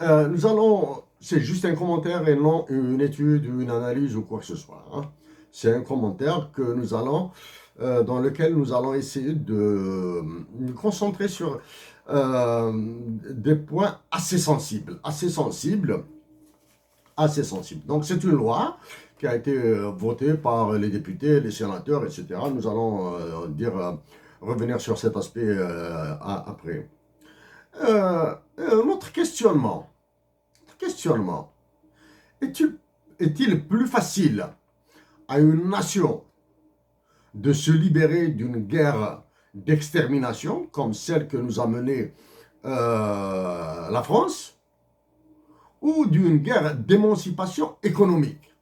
nous allons, c'est juste un commentaire et non une étude ou une analyse ou quoi que ce soit, hein. C'est un commentaire que nous allons, dans lequel nous allons essayer de nous concentrer sur des points assez sensibles, assez sensible. Donc c'est une loi qui a été votée par les députés, les sénateurs, etc. Nous allons revenir sur cet aspect après. Notre questionnement, est-il est-il plus facile à une nation de se libérer d'une guerre d'extermination comme celle que nous a menée la France ou d'une guerre d'émancipation économique?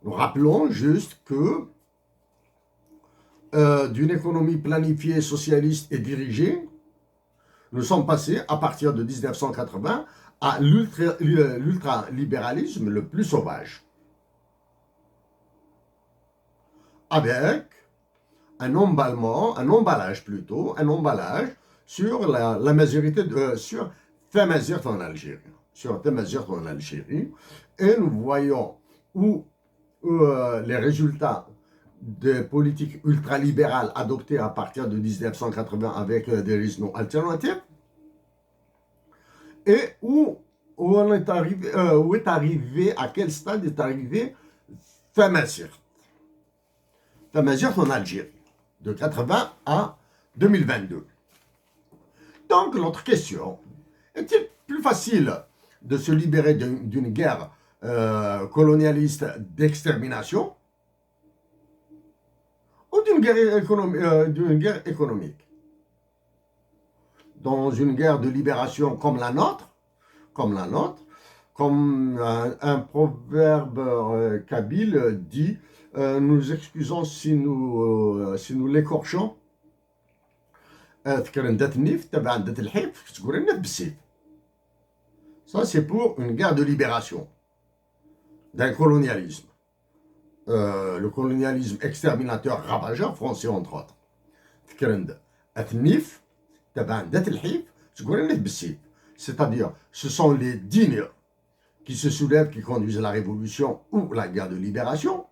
Nous rappelons juste que d'une économie planifiée, socialiste et dirigée, nous sommes passés à partir de 1980 à l'ultralibéralisme le plus sauvage, avec un emballage sur la majorité sur Tamazirt en Algérie. Et nous voyons où les résultats des politiques ultralibérales adoptées à partir de 1980 avec des raisons alternatives, et où est arrivé, à quel stade est arrivé Tamazirt en Algérie, de 80 à 2022. Donc, notre question, est-il plus facile de se libérer d'une guerre colonialiste d'extermination ou d'une guerre économique? Dans une guerre de libération comme la nôtre, comme un proverbe kabyle dit, nous excusons si nous l'écorchons. Ça, c'est pour une guerre de libération d'un colonialisme. Le colonialisme exterminateur ravageur français, entre autres. C'est-à-dire, ce sont les dîners qui se soulèvent, qui conduisent à la révolution ou la guerre de libération.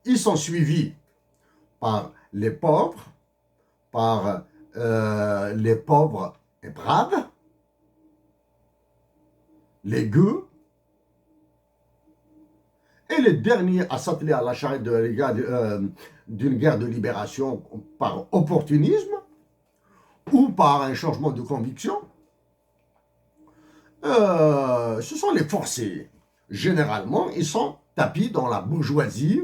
Ils sont suivis par les pauvres et braves, les gueux, et les derniers à s'atteler à la charrette d'une guerre de libération par opportunisme ou par un changement de conviction, ce sont les forcés. Généralement, ils sont tapis dans la bourgeoisie,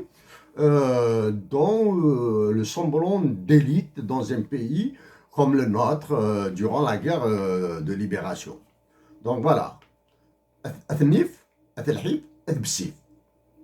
dans le semblant d'élite dans un pays comme le nôtre durant la guerre de libération. Donc voilà. Athnif, Athelhif, Atbsif.